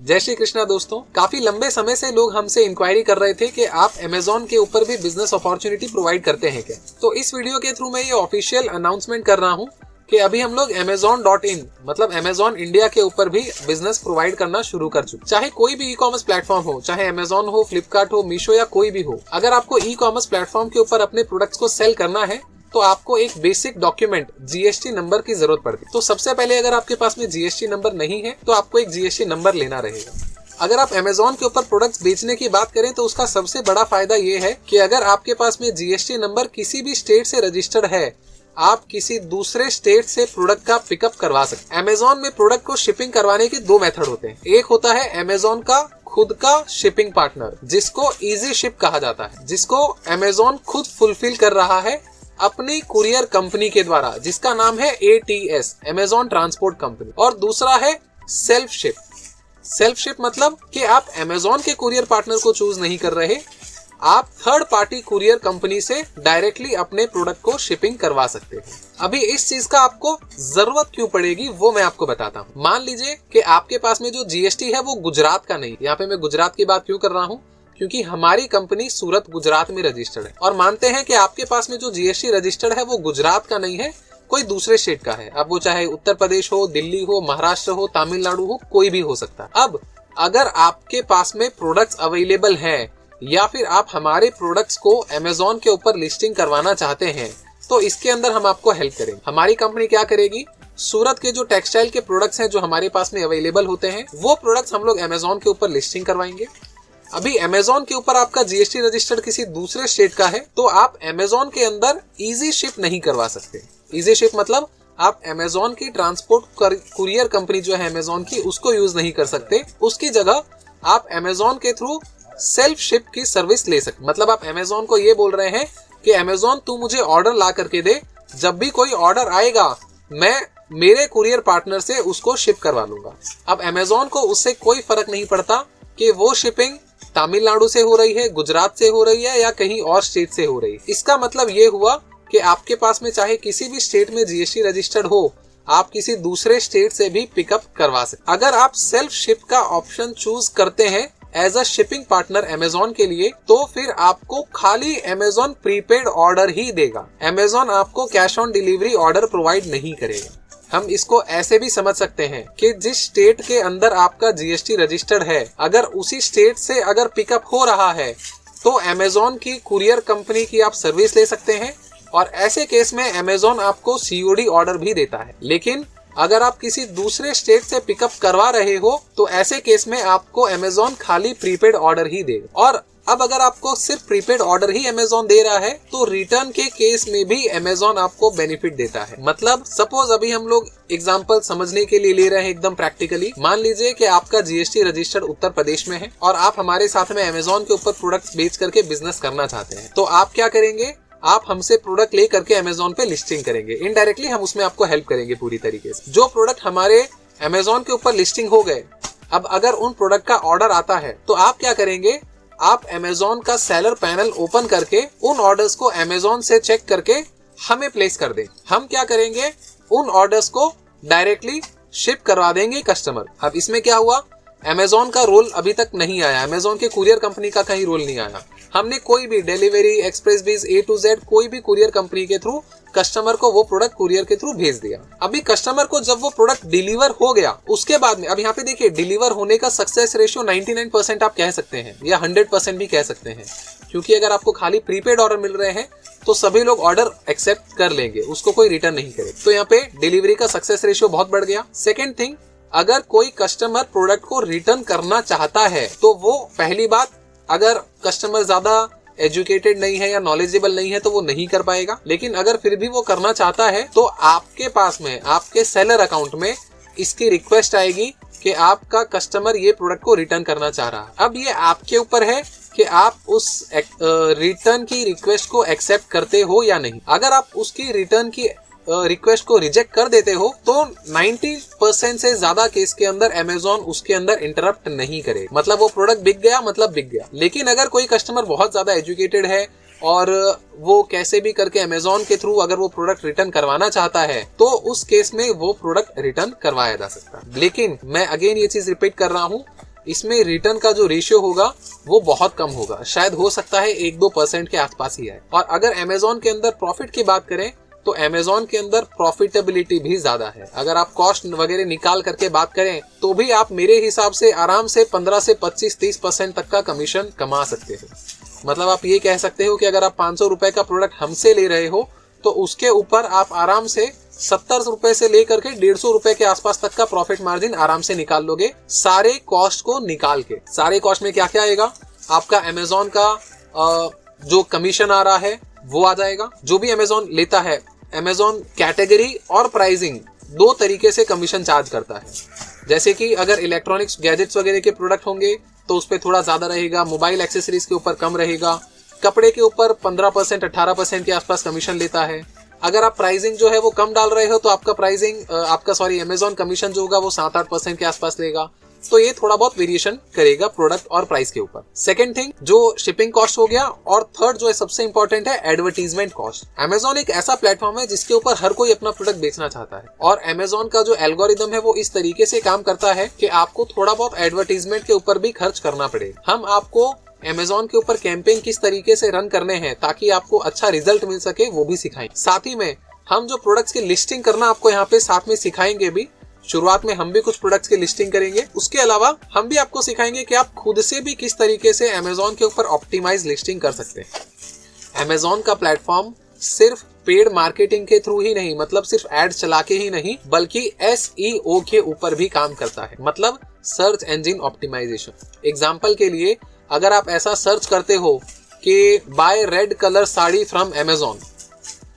जय श्री कृष्णा दोस्तों, काफी लंबे समय से लोग हमसे इंक्वायरी कर रहे थे कि आप Amazon के ऊपर भी बिजनेस अपॉर्चुनिटी प्रोवाइड करते हैं क्या। तो इस वीडियो के थ्रू मैं ये ऑफिशियल अनाउंसमेंट कर रहा हूँ कि अभी हम लोग Amazon.in मतलब Amazon इंडिया के ऊपर भी बिजनेस प्रोवाइड करना शुरू कर चुके। चाहे कोई भी ई कॉमर्स प्लेटफॉर्म हो, चाहे Amazon हो, फ्लिपकार्ट हो, मीशो या कोई भी हो, अगर आपको ई कॉमर्स प्लेटफॉर्म के ऊपर अपने प्रोडक्ट्स को सेल करना है तो आपको एक बेसिक डॉक्यूमेंट जीएसटी नंबर की जरूरत पड़ती है। तो सबसे पहले अगर आपके पास में जीएसटी नंबर नहीं है तो आपको एक जीएसटी नंबर लेना रहेगा। अगर आप Amazon के ऊपर प्रोडक्ट्स बेचने की बात करें तो उसका सबसे बड़ा फायदा ये है कि अगर आपके पास में जीएसटी नंबर किसी भी स्टेट से रजिस्टर्ड है, आप किसी दूसरे स्टेट से प्रोडक्ट का पिकअप करवा सकते हैं। Amazon में प्रोडक्ट को शिपिंग करवाने के दो मेथड होते हैं। एक होता है Amazon का खुद का शिपिंग पार्टनर, जिसको इजी शिप कहा जाता है, जिसको Amazon खुद फुलफिल कर रहा है अपनी कुरियर कंपनी के द्वारा, जिसका नाम है ATS, Amazon ट्रांसपोर्ट कंपनी। और दूसरा है सेल्फ शिप। सेल्फ शिप मतलब कि आप Amazon के कुरियर पार्टनर को चूज नहीं कर रहे, आप थर्ड पार्टी कुरियर कंपनी से डायरेक्टली अपने प्रोडक्ट को शिपिंग करवा सकते हैं। अभी इस चीज का आपको जरूरत क्यों पड़ेगी वो मैं आपको बताता हूँ। मान लीजिए कि आपके पास में जो जीएसटी है वो गुजरात का नहीं। यहाँ पे मैं गुजरात की बात क्यों कर रहा हूँ, क्योंकि हमारी कंपनी सूरत गुजरात में रजिस्टर्ड है। और मानते हैं कि आपके पास में जो जीएसटी रजिस्टर्ड है वो गुजरात का नहीं है, कोई दूसरे स्टेट का है। अब वो चाहे उत्तर प्रदेश हो, दिल्ली हो, महाराष्ट्र हो, तमिलनाडु हो, कोई भी हो सकता है। अब अगर आपके पास में प्रोडक्ट्स अवेलेबल हैं या फिर आप हमारे प्रोडक्ट्स को Amazon के ऊपर लिस्टिंग करवाना चाहते हैं तो इसके अंदर हम आपको हेल्प करेंगे। हमारी कंपनी क्या करेगी, सूरत के जो टेक्सटाइल के प्रोडक्ट्स हैं जो हमारे पास में अवेलेबल होते हैं वो प्रोडक्ट्स हम लोग Amazon के ऊपर लिस्टिंग करवाएंगे। अभी Amazon के ऊपर आपका जीएसटी रजिस्टर्ड किसी दूसरे स्टेट का है तो आप Amazon के अंदर इजी शिप नहीं करवा सकते। इजी शिप मतलब आप Amazon की ट्रांसपोर्ट कुरियर कंपनी जो है Amazon की, उसको यूज नहीं कर सकते। उसकी जगह आप Amazon के थ्रू सेल्फ शिप की सर्विस ले सकते। मतलब आप Amazon को ये बोल रहे हैं कि Amazon तू मुझे ऑर्डर ला करके दे, जब भी कोई ऑर्डर आएगा मैं मेरे कुरियर पार्टनर से उसको शिप करवा लूंगा। अब Amazon को उससे कोई फर्क नहीं पड़ता कि वो शिपिंग तमिलनाडु से हो रही है, गुजरात से हो रही है या कहीं और स्टेट से हो रही है। इसका मतलब ये हुआ कि आपके पास में चाहे किसी भी स्टेट में जीएसटी रजिस्टर्ड हो, आप किसी दूसरे स्टेट से भी पिकअप करवा सकते। अगर आप सेल्फ शिप का ऑप्शन चूज करते हैं as a shipping partner Amazon के लिए, तो फिर आपको खाली Amazon प्रीपेड ऑर्डर ही देगा। Amazon आपको cash on delivery order provide नहीं करेगा। हम इसको ऐसे भी समझ सकते हैं कि जिस स्टेट के अंदर आपका जीएसटी रजिस्टर्ड है, अगर उसी स्टेट से अगर पिकअप हो रहा है तो Amazon की कुरियर कंपनी की आप सर्विस ले सकते हैं और ऐसे केस में Amazon आपको सीओडी ऑर्डर भी देता है। लेकिन अगर आप किसी दूसरे स्टेट से पिकअप करवा रहे हो तो ऐसे केस में आपको Amazon खाली प्रीपेड ऑर्डर ही देगा। और अब अगर आपको सिर्फ प्रीपेड ऑर्डर ही Amazon दे रहा है तो रिटर्न के केस में भी Amazon आपको बेनिफिट देता है। मतलब सपोज अभी हम लोग एग्जांपल समझने के लिए ले रहे हैं एकदम प्रैक्टिकली। मान लीजिए कि आपका जीएसटी रजिस्टर्ड उत्तर प्रदेश में है और आप हमारे साथ में Amazon के ऊपर प्रोडक्ट्स बेच करके बिजनेस करना चाहते हैं, तो आप क्या करेंगे, आप हमसे प्रोडक्ट ले करके Amazon पे लिस्टिंग करेंगे। इनडायरेक्टली हम उसमें आपको हेल्प करेंगे पूरी तरीके से। जो प्रोडक्ट हमारे Amazon के ऊपर लिस्टिंग हो गए, अब अगर उन प्रोडक्ट का ऑर्डर आता है तो आप क्या करेंगे, आप Amazon का सेलर पैनल ओपन करके उन ऑर्डर्स को Amazon से चेक करके हमें प्लेस कर दें। हम क्या करेंगे, उन ऑर्डर्स को डायरेक्टली शिप करवा देंगे कस्टमर। अब इसमें क्या हुआ, Amazon का रोल अभी तक नहीं आया, Amazon के कुरियर कंपनी का कहीं रोल नहीं आया। हमने कोई भी डिलीवरी, एक्सप्रेस बीज, A to Z कोई भी कुरियर कंपनी के थ्रू कस्टमर को वो प्रोडक्ट कुरियर के थ्रू भेज दिया। अभी कस्टमर को जब वो प्रोडक्ट डिलीवर हो गया उसके बाद में, अब यहाँ पे देखिए डिलीवर होने का सक्सेस रेशियो 99% आप कह सकते हैं या 100% भी कह सकते हैं, क्योंकि अगर आपको खाली प्रीपेड ऑर्डर मिल रहे हैं तो सभी लोग ऑर्डर एक्सेप्ट कर लेंगे, उसको कोई रिटर्न नहीं करे। तो यहाँ पे डिलीवरी का सक्सेस रेशियो बहुत बढ़ गया। सेकेंड थिंग, अगर कोई कस्टमर प्रोडक्ट को रिटर्न करना चाहता है तो वो, पहली बात, अगर कस्टमर ज्यादा एजुकेटेड नहीं है या नॉलेजेबल नहीं है तो वो नहीं कर पाएगा। लेकिन अगर फिर भी वो करना चाहता है तो आपके पास में, आपके सेलर अकाउंट में इसकी रिक्वेस्ट आएगी कि आपका कस्टमर ये प्रोडक्ट को रिटर्न करना चाह रहा है। अब ये आपके ऊपर है कि आप उस रिटर्न की रिक्वेस्ट को एक्सेप्ट करते हो या नहीं। अगर आप उसकी रिटर्न की रिक्वेस्ट को रिजेक्ट कर देते हो तो 90% से ज्यादा केस के अंदर Amazon उसके अंदर इंटरप्ट नहीं करे। मतलब वो प्रोडक्ट बिक गया, मतलब बिक गया। लेकिन अगर कोई कस्टमर बहुत ज्यादा एजुकेटेड है और वो कैसे भी करके Amazon के थ्रू अगर वो प्रोडक्ट रिटर्न करवाना चाहता है तो उस केस में वो प्रोडक्ट रिटर्न करवाया जा सकता है। लेकिन मैं अगेन ये चीज रिपीट कर रहा हूँ, इसमें रिटर्न का जो रेशियो होगा वो बहुत कम होगा, शायद हो सकता है 1-2% के आसपास ही आए। और अगर अमेजोन के अंदर प्रॉफिट की बात करें तो अमेजोन के अंदर प्रॉफिटेबिलिटी भी ज्यादा है। अगर आप कॉस्ट वगैरह निकाल करके बात करें तो भी आप मेरे हिसाब से आराम से 15 से 25-30% तक का कमीशन कमा सकते हो। मतलब आप ये कह सकते हो कि अगर आप 500 रुपए का प्रोडक्ट हमसे ले रहे हो तो उसके ऊपर आप आराम से 70 रुपए से लेकर के 150 रुपए के आसपास तक का प्रॉफिट मार्जिन आराम से निकाल लोगे, सारे कॉस्ट को निकाल के। सारे कॉस्ट में क्या क्या आएगा, आपका अमेजोन का जो कमीशन आ रहा है वो आ जाएगा। जो भी अमेजोन लेता है, अमेजोन कैटेगरी और प्राइसिंग 2 तरीके से कमीशन चार्ज करता है। जैसे कि अगर इलेक्ट्रॉनिक्स गैजेट्स वगैरह के प्रोडक्ट होंगे तो उस पर थोड़ा ज्यादा रहेगा, मोबाइल एक्सेसरीज के ऊपर कम रहेगा, कपड़े के ऊपर 15% 18% के आसपास कमीशन लेता है। अगर आप प्राइसिंग जो है वो कम डाल रहे हो तो आपका अमेजोन कमीशन जो होगा वो 7-8% के आसपास लेगा। तो ये थोड़ा बहुत वेरिएशन करेगा प्रोडक्ट और प्राइस के ऊपर। सेकंड थिंग जो शिपिंग कॉस्ट हो गया, और थर्ड जो है सबसे इंपॉर्टेंट है एडवर्टीजमेंट कॉस्ट। अमेजोन एक ऐसा प्लेटफॉर्म है जिसके ऊपर हर कोई अपना प्रोडक्ट बेचना चाहता है, और अमेजोन का जो एल्गोरिदम है वो इस तरीके से काम करता है कि आपको थोड़ा बहुत एडवर्टीजमेंट के ऊपर भी खर्च करना पड़े। हम आपको अमेजोन के ऊपर कैंपेन किस तरीके से रन करने हैं ताकि आपको अच्छा रिजल्ट मिल सके वो भी सिखाएं। साथ ही में हम जो प्रोडक्ट्स की लिस्टिंग करना आपको यहाँ पे साथ में सिखाएंगे भी। शुरुआत में हम भी कुछ प्रोडक्ट्स की लिस्टिंग करेंगे, उसके अलावा हम भी आपको सिखाएंगे कि आप खुद से भी किस तरीके से अमेजोन के ऊपर ऑप्टिमाइज लिस्टिंग कर सकते हैं। अमेजोन का प्लेटफॉर्म सिर्फ पेड मार्केटिंग के थ्रू ही नहीं, मतलब सिर्फ एड चला के ही नहीं, बल्कि SEO के ऊपर भी काम करता है, मतलब सर्च इंजन ऑप्टिमाइजेशन। एग्जाम्पल के लिए अगर आप ऐसा सर्च करते हो कि buy red colour sari from Amazon,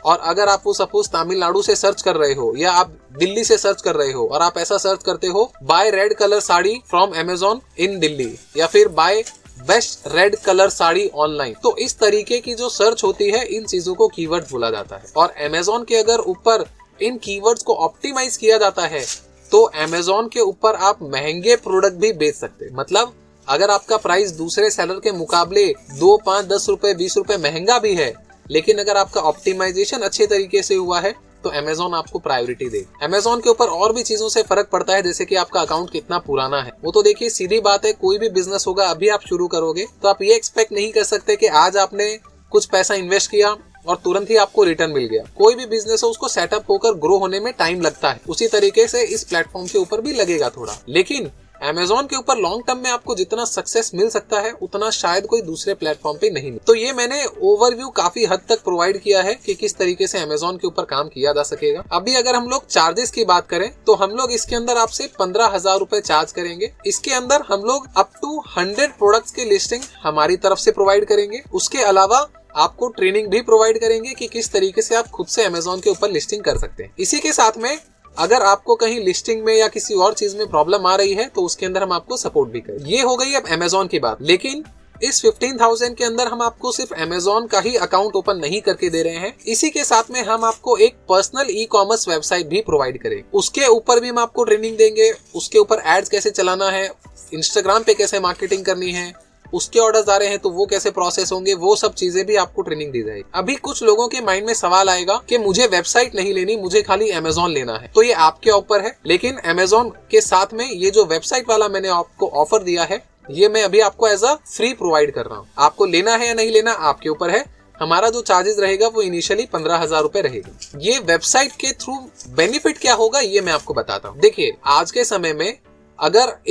और अगर आप वो सपोज तमिलनाडु से सर्च कर रहे हो या आप दिल्ली से सर्च कर रहे हो और आप ऐसा सर्च करते हो buy red colour sari from Amazon in Delhi, या फिर buy best red colour sari online, तो इस तरीके की जो सर्च होती है इन चीजों को कीवर्ड बोला जाता है। और अमेजोन के अगर ऊपर इन कीवर्ड्स को ऑप्टिमाइज किया जाता है तो अमेजोन के ऊपर आप महंगे प्रोडक्ट भी बेच सकते हैं। मतलब अगर आपका प्राइस दूसरे सेलर के मुकाबले 2, 5, 10 रुपए 20 रुपए महंगा भी है, लेकिन अगर आपका ऑप्टिमाइजेशन अच्छे तरीके से हुआ है तो अमेजोन आपको प्रायोरिटी दे। अमेजोन के ऊपर और भी चीजों से फर्क पड़ता है, जैसे कि आपका अकाउंट कितना पुराना है। वो तो देखिए सीधी बात है, कोई भी बिजनेस होगा अभी आप शुरू करोगे तो आप ये एक्सपेक्ट नहीं कर सकते कि आज आपने कुछ पैसा इन्वेस्ट किया और तुरंत ही आपको रिटर्न मिल गया। कोई भी बिजनेस हो उसको सेटअप होकर ग्रो होने में टाइम लगता है, उसी तरीके से इस प्लेटफॉर्म के ऊपर भी लगेगा थोड़ा। लेकिन अमेजोन के ऊपर लॉन्ग टर्म में आपको जितना सक्सेस मिल सकता है उतना शायद कोई दूसरे प्लेटफॉर्म पे नहीं मिल। तो ये मैंने ओवरव्यू काफी हद तक प्रोवाइड किया है कि किस तरीके से अमेजोन के ऊपर काम किया जा सकेगा। अभी अगर हम लोग चार्जेस की बात करें तो हम लोग इसके अंदर आपसे 15,000 रुपए चार्ज करेंगे। इसके अंदर हम लोग अप टू 100 प्रोडक्ट्स की लिस्टिंग हमारी तरफ से प्रोवाइड करेंगे। उसके अलावा आपको ट्रेनिंग भी प्रोवाइड करेंगे कि किस तरीके से आप खुद से अमेजोन के ऊपर लिस्टिंग कर सकते हैं। इसी के साथ में अगर आपको कहीं लिस्टिंग में या किसी और चीज में प्रॉब्लम आ रही है तो उसके अंदर हम आपको सपोर्ट भी करें। ये हो गई अब अमेजोन की बात। लेकिन इस 15,000 के अंदर हम आपको सिर्फ अमेजोन का ही अकाउंट ओपन नहीं करके दे रहे हैं, इसी के साथ में हम आपको एक पर्सनल ई-कॉमर्स वेबसाइट भी प्रोवाइड करेंगे। उसके ऊपर भी हम आपको ट्रेनिंग देंगे, उसके ऊपर एड्स कैसे चलाना है, इंस्टाग्राम पे कैसे मार्केटिंग करनी है, उसके ऑर्डर्स आ रहे हैं तो वो कैसे प्रोसेस होंगे, वो सब चीजें भी आपको ट्रेनिंग दी जाएगी। अभी कुछ लोगों के माइंड में सवाल आएगा कि मुझे वेबसाइट नहीं लेनी, मुझे खाली अमेजोन लेना है। तो ये आपके ऊपर है, लेकिन अमेजोन के साथ में ये जो वेबसाइट वाला मैंने आपको ऑफर दिया है ये मैं अभी आपको एज अ फ्री प्रोवाइड कर रहा हूँ। आपको लेना है या नहीं लेना आपके ऊपर है। हमारा जो चार्जेस रहेगा वो इनिशियली 15,000 रुपए रहेगा। ये वेबसाइट के थ्रू बेनिफिट क्या होगा ये मैं आपको बताता हूँ। देखिए आज के समय में अगर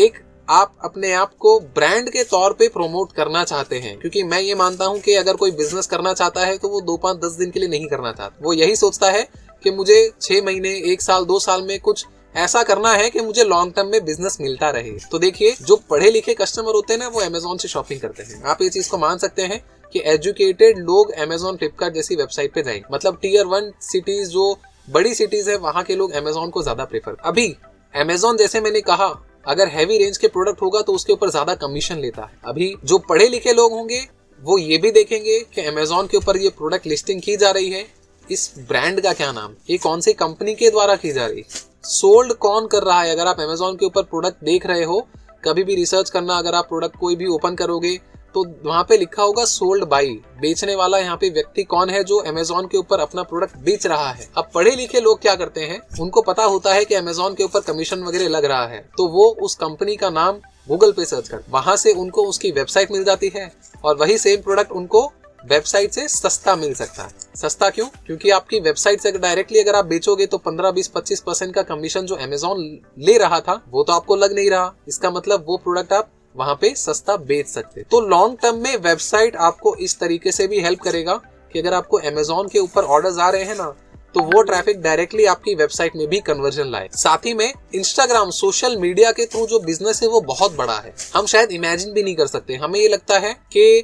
आप अपने आप को ब्रांड के तौर पे प्रमोट करना चाहते हैं, क्योंकि मैं ये मानता हूं कि अगर कोई बिजनेस करना चाहता है तो वो 2, 5, 10 दिन के लिए नहीं करना चाहता। वो यही सोचता है कि मुझे 6 महीने, 1 साल, 2 साल में कुछ ऐसा करना है कि मुझे लॉन्ग टर्म में बिजनेस मिलता रहे। तो देखिए जो पढ़े लिखे कस्टमर होते हैं ना वो अमेजोन से शॉपिंग करते हैं। आप ये चीज को मान सकते हैं कि एजुकेटेड लोग अमेजोन, फ्लिपकार्ट जैसी वेबसाइट पे जाएंगे। मतलब टियर 1 सिटीज, जो बड़ी सिटीज है वहां के लोग अमेजोन को ज्यादा प्रेफर। अभी अमेजोन जैसे मैंने कहा अगर हैवी रेंज के प्रोडक्ट होगा तो उसके ऊपर ज्यादा कमीशन लेता है। अभी जो पढ़े लिखे लोग होंगे वो ये भी देखेंगे कि अमेजोन के ऊपर ये प्रोडक्ट लिस्टिंग की जा रही है, इस ब्रांड का क्या नाम, ये कौन सी कंपनी के द्वारा की जा रही है, सोल्ड कौन कर रहा है। अगर आप अमेजोन के ऊपर प्रोडक्ट देख रहे हो, कभी भी रिसर्च करना, अगर आप प्रोडक्ट कोई भी ओपन करोगे तो वहां पे लिखा होगा सोल्ड बाई, बेचने वाला यहाँ पे व्यक्ति कौन है जो अमेजोन के ऊपर अपना प्रोडक्ट बेच रहा है। अब पढ़े लिखे लोग क्या करते हैं, उनको पता होता है कि अमेजोन के ऊपर कमीशन वगैरह लग रहा है, तो वो उस कंपनी का नाम गूगल पे सर्च कर, वहां से उनको उसकी वेबसाइट मिल जाती है और वही सेम प्रोडक्ट उनको वेबसाइट से सस्ता मिल सकता है। सस्ता क्यों? क्योंकि आपकी वेबसाइट से डायरेक्टली अगर आप बेचोगे तो 15-20-25% का कमीशन जो अमेजोन ले रहा था वो तो आपको लग नहीं रहा। इसका मतलब वो प्रोडक्ट आप वहां पे सस्ता बेच सकते। तो लॉन्ग टर्म में वेबसाइट आपको इस तरीके से भी हेल्प करेगा कि अगर आपको अमेजोन के ऊपर ऑर्डर्स आ रहे हैं ना, तो वो ट्रैफिक डायरेक्टली आपकी वेबसाइट में भी कन्वर्जन लाए। साथ ही में इंस्टाग्राम, सोशल मीडिया के थ्रू जो बिजनेस है वो बहुत बड़ा है, हम शायद इमेजिन भी नहीं कर सकते। हमें ये लगता है कि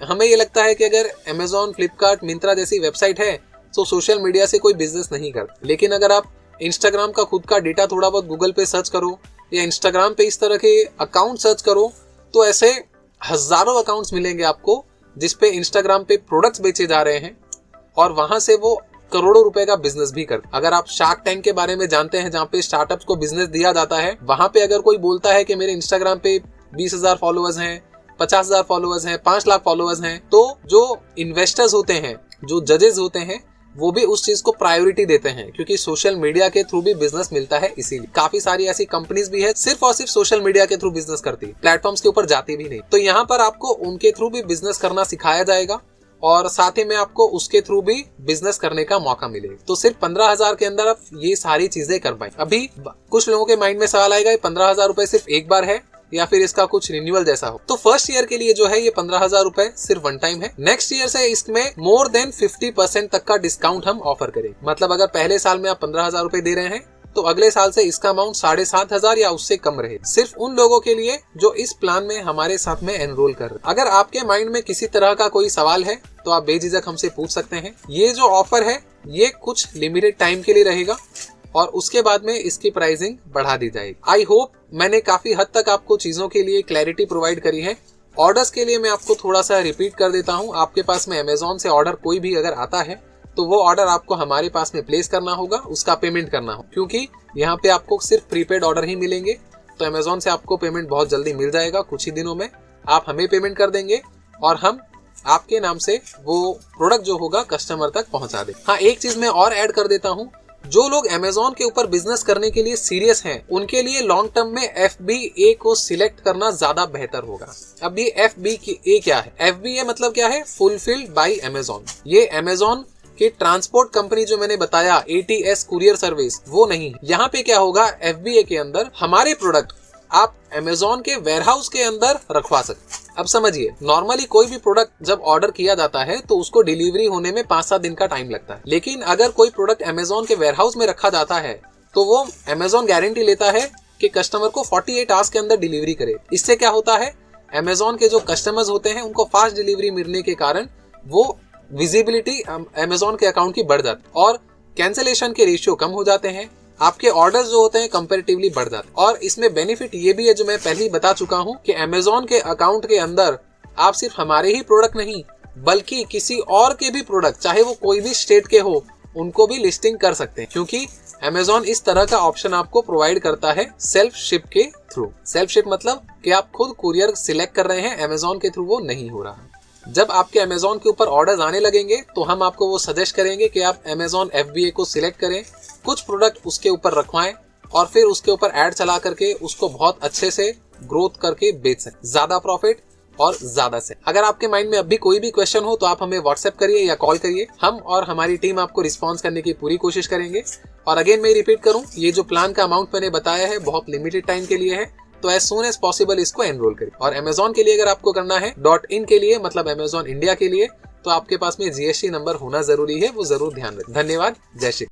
हमें ये लगता है कि अगर अमेजोन, फ्लिपकार्ट, मिंत्रा जैसी वेबसाइट है तो सोशल मीडिया से कोई बिजनेस नहीं करता। लेकिन अगर आप इंस्टाग्राम का खुद का डेटा थोड़ा बहुत गूगल पे सर्च करो या इंस्टाग्राम पे इस तरह के अकाउंट सर्च करो तो ऐसे हजारों अकाउंट्स मिलेंगे आपको जिसपे इंस्टाग्राम पे प्रोडक्ट्स बेचे जा रहे हैं और वहां से वो करोड़ों रुपए का बिजनेस भी करते। अगर आप शार्क टैंक के बारे में जानते हैं, जहाँ पे स्टार्टअप्स को बिजनेस दिया जाता है, वहां पे अगर कोई बोलता है कि मेरे इंस्टाग्राम पे 20,000 फॉलोअर्स हैं, 50,000 फॉलोअर्स हैं, 5 लाख फॉलोअर्स हैं, तो जो इन्वेस्टर्स होते हैं, जो जजेस होते हैं, वो भी उस चीज को प्रायोरिटी देते हैं क्योंकि सोशल मीडिया के थ्रू भी बिजनेस मिलता है। इसीलिए काफी सारी ऐसी कंपनीज भी है सिर्फ और सिर्फ सोशल मीडिया के थ्रू बिजनेस करती है, प्लेटफॉर्म्स के ऊपर जाती भी नहीं। तो यहाँ पर आपको उनके थ्रू भी बिजनेस करना सिखाया जाएगा और साथ ही में आपको उसके थ्रू भी बिजनेस करने का मौका मिलेगा। तो सिर्फ 15,000 के अंदर आप ये सारी चीजें कर पाए। अभी कुछ लोगों के माइंड में सवाल आएगा 15,000 रुपए सिर्फ एक बार है या फिर इसका कुछ रिन्यूअल जैसा हो। तो फर्स्ट ईयर के लिए जो है ये 15,000 रुपए सिर्फ वन टाइम है। नेक्स्ट ईयर से इसमें मोर देन 50% तक का डिस्काउंट हम ऑफर करेंगे। मतलब अगर पहले साल में आप 15,000 रुपए दे रहे हैं तो अगले साल से इसका अमाउंट 7,500 या उससे कम रहे, सिर्फ उन लोगों के लिए जो इस प्लान में हमारे साथ में एनरोल कर रहे हैं। अगर आपके माइंड में किसी तरह का कोई सवाल है तो आप बेझिझक हमसे पूछ सकते हैं। ये जो ऑफर है ये कुछ लिमिटेड टाइम के लिए रहेगा और उसके बाद में इसकी प्राइसिंग बढ़ा दी जाएगी। आई होप मैंने काफी हद तक आपको चीजों के लिए क्लैरिटी प्रोवाइड करी है। ऑर्डर्स के लिए मैं आपको थोड़ा सा रिपीट कर देता हूँ। आपके पास में अमेजोन से ऑर्डर कोई भी अगर आता है तो वो ऑर्डर आपको हमारे पास में प्लेस करना होगा, उसका पेमेंट करना हो, क्योंकि यहाँ पे आपको सिर्फ प्रीपेड ऑर्डर ही मिलेंगे। तो अमेजोन से आपको पेमेंट बहुत जल्दी मिल जाएगा, कुछ ही दिनों में आप हमें पेमेंट कर देंगे और हम आपके नाम से वो प्रोडक्ट जो होगा कस्टमर तक पहुंचा देंगे। हाँ, एक चीज मैं और ऐड कर देता हूँ, जो लोग अमेजोन के ऊपर बिजनेस करने के लिए सीरियस हैं उनके लिए लॉन्ग टर्म में FBA को सिलेक्ट करना ज्यादा बेहतर होगा। अब ये FBA क्या है? FBA मतलब क्या है? Fulfilled by Amazon. ये अमेजोन कि ट्रांसपोर्ट कंपनी जो मैंने बताया ATS कुरियर सर्विस, वो नहीं। यहाँ पे क्या होगा, FBA के अंदर हमारे प्रोडक्ट आप अमेजोन के वेयरहाउस के अंदर रखवा सकते। अब समझिए, नॉर्मली कोई भी प्रोडक्ट जब ऑर्डर किया जाता है तो उसको डिलीवरी होने में 5-7 दिन का टाइम लगता है। लेकिन अगर कोई प्रोडक्ट अमेजोन के वेयरहाउस में रखा जाता है तो वो अमेजोन गारंटी लेता है कि कस्टमर को 48 आवर्स के अंदर डिलीवरी करे। इससे क्या होता है, अमेजोन के जो कस्टमर्स होते हैं उनको फास्ट डिलीवरी मिलने के कारण वो विजिबिलिटी अमेजोन के अकाउंट की बढ़ जाती है और कैंसिलेशन के रेशियो कम हो जाते हैं। आपके ऑर्डर्स जो होते हैं कंपैरेटिवली बढ़ जाते हैं। और इसमें बेनिफिट ये भी है जो मैं पहले ही बता चुका हूं कि अमेजोन के अकाउंट के अंदर आप सिर्फ हमारे ही प्रोडक्ट नहीं बल्कि किसी और के भी प्रोडक्ट, चाहे वो कोई भी स्टेट के हो, उनको भी लिस्टिंग कर सकते हैं, क्योंकि अमेजोन इस तरह का ऑप्शन आपको प्रोवाइड करता है सेल्फ शिप के थ्रू। सेल्फ शिप मतलब कि आप खुद कुरियर सिलेक्ट कर रहे हैं, अमेजोन के थ्रू वो नहीं हो रहा। जब आपके अमेजोन के ऊपर ऑर्डर्स आने लगेंगे तो हम आपको वो सजेस्ट करेंगे कि आप अमेजोन FBA को सिलेक्ट करें, कुछ प्रोडक्ट उसके ऊपर रखवाएं और फिर उसके ऊपर ऐड चला करके उसको बहुत अच्छे से ग्रोथ करके बेच सकें, ज्यादा प्रॉफिट और ज्यादा से। अगर आपके माइंड में अब भी कोई भी क्वेश्चन हो तो आप हमें व्हाट्सएप करिए या कॉल करिए, हम और हमारी टीम आपको रिस्पॉन्स करने की पूरी कोशिश करेंगे। और अगेन मैं रिपीट करूं, ये जो प्लान का अमाउंट मैंने बताया है बहुत लिमिटेड टाइम के लिए है, तो एज सून एज पॉसिबल इसको एनरोल करें। और अमेजोन के लिए अगर आपको करना है .in के लिए, मतलब अमेजोन इंडिया के लिए, तो आपके पास में GST नंबर होना जरूरी है, वो जरूर ध्यान रखें। धन्यवाद, जय श्री।